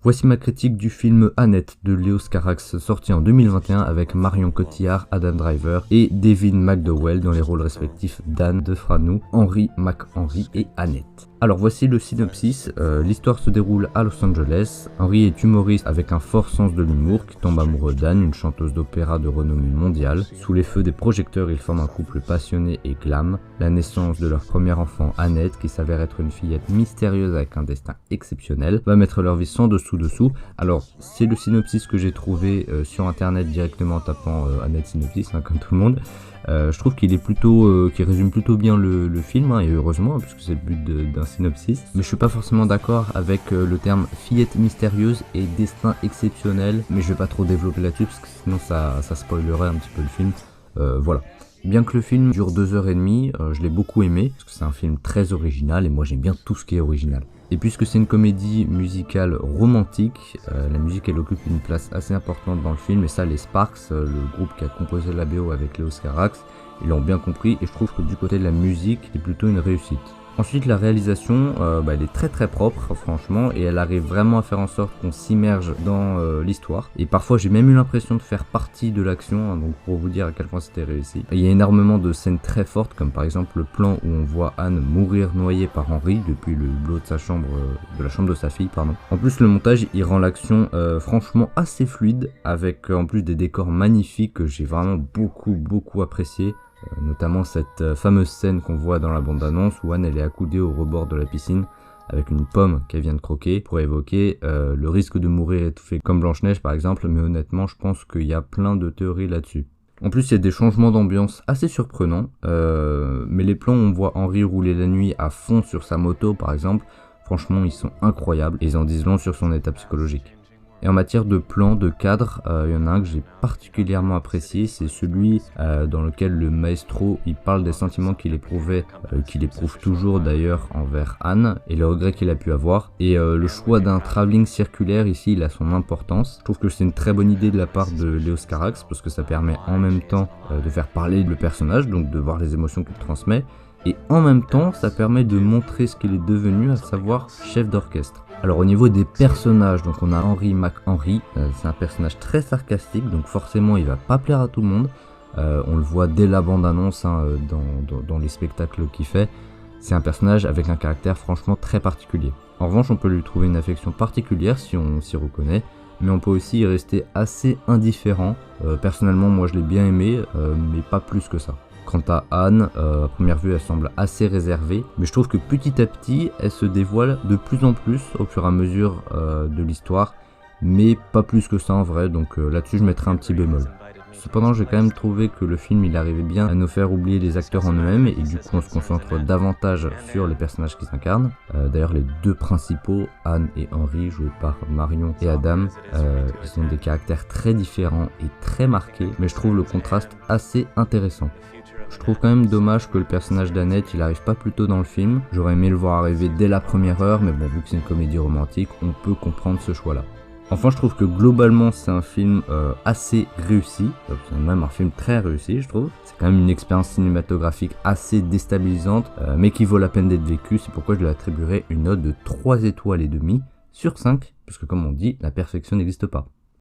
Voici ma critique du film Annette de Léos Carax, sorti en 2021 avec Marion Cotillard, Adam Driver et Devin McDowell dans les rôles respectifs d'Anne Defranou, Henry McHenry et Annette. Alors voici le synopsis. L'histoire se déroule à Los Angeles. Henry est humoriste avec un fort sens de l'humour qui tombe amoureux d'Anne, une chanteuse d'opéra de renommée mondiale. Sous les feux des projecteurs, ils forment un couple passionné et glam. La naissance de leur premier enfant, Annette, qui s'avère être une fillette mystérieuse avec un destin exceptionnel, va mettre leur vie sans dessous. Alors c'est le synopsis que j'ai trouvé sur internet directement en tapant Annette synopsis, comme tout le monde. Je trouve qu'il est plutôt, qu'il résume plutôt bien le film, et heureusement, puisque c'est le but d'un synopsis. Mais je suis pas forcément d'accord avec le terme fillette mystérieuse et destin exceptionnel, mais je vais pas trop développer là-dessus, parce que sinon ça spoilerait un petit peu le film. Voilà. Bien que le film dure 2h30, je l'ai beaucoup aimé, parce que c'est un film très original, et moi j'aime bien tout ce qui est original. Et puisque c'est une comédie musicale romantique, la musique elle occupe une place assez importante dans le film, et ça les Sparks, le groupe qui a composé la BO avec Léos Carax, ils l'ont bien compris, et je trouve que du côté de la musique, c'est plutôt une réussite. Ensuite la réalisation, elle est très propre franchement, et elle arrive vraiment à faire en sorte qu'on s'immerge dans l'histoire. Et parfois j'ai même eu l'impression de faire partie de l'action, donc pour vous dire à quel point c'était réussi. Et il y a énormément de scènes très fortes, comme par exemple le plan où on voit Anne mourir noyée par Henry depuis le hublot de sa chambre, de la chambre de sa fille, pardon. En plus le montage il rend l'action franchement assez fluide, avec en plus des décors magnifiques que j'ai vraiment beaucoup apprécié. Notamment cette fameuse scène qu'on voit dans la bande-annonce où Anne elle est accoudée au rebord de la piscine avec une pomme qu'elle vient de croquer pour évoquer le risque de mourir étouffée comme Blanche-Neige par exemple, mais honnêtement je pense qu'il y a plein de théories là-dessus. En plus il y a des changements d'ambiance assez surprenants, mais les plans où on voit Henry rouler la nuit à fond sur sa moto par exemple, franchement ils sont incroyables et ils en disent long sur son état psychologique. Et en matière de plan, de cadre, il y en a un que j'ai particulièrement apprécié, c'est celui dans lequel le maestro il parle des sentiments qu'il éprouvait, qu'il éprouve toujours d'ailleurs envers Anne, et le regret qu'il a pu avoir. Et le choix d'un travelling circulaire ici, il a son importance. Je trouve que c'est une très bonne idée de la part de Léos Carax, parce que ça permet en même temps de faire parler le personnage, donc de voir les émotions qu'il transmet, et en même temps ça permet de montrer ce qu'il est devenu, à savoir chef d'orchestre. Alors au niveau des personnages, donc on a Henry McHenry, c'est un personnage très sarcastique, donc forcément il va pas plaire à tout le monde. On le voit dès la bande-annonce dans les spectacles qu'il fait. C'est un personnage avec un caractère franchement très particulier. En revanche on peut lui trouver une affection particulière si on s'y reconnaît, mais on peut aussi y rester assez indifférent. Personnellement moi je l'ai bien aimé, mais pas plus que ça. Quant à Anne, à première vue elle semble assez réservée, mais je trouve que petit à petit elle se dévoile de plus en plus au fur et à mesure de l'histoire, mais pas plus que ça en vrai, donc là-dessus je mettrai un petit bémol. Cependant j'ai quand même trouvé que le film il arrivait bien à nous faire oublier les acteurs en eux-mêmes, et du coup on se concentre davantage sur les personnages qui s'incarnent. D'ailleurs les deux principaux, Anne et Henry, joués par Marion et Adam, ils ont des caractères très différents et très marqués, mais je trouve le contraste assez intéressant. Je trouve quand même dommage que le personnage d'Annette il arrive pas plus tôt dans le film. J'aurais aimé le voir arriver dès la première heure, mais bon, vu que c'est une comédie romantique, on peut comprendre ce choix là. Enfin je trouve que globalement c'est un film assez réussi, c'est même un film très réussi je trouve. C'est quand même une expérience cinématographique assez déstabilisante, mais qui vaut la peine d'être vécue. C'est pourquoi je lui attribuerai une note de 3,5 étoiles sur 5, parce que comme on dit, la perfection n'existe pas.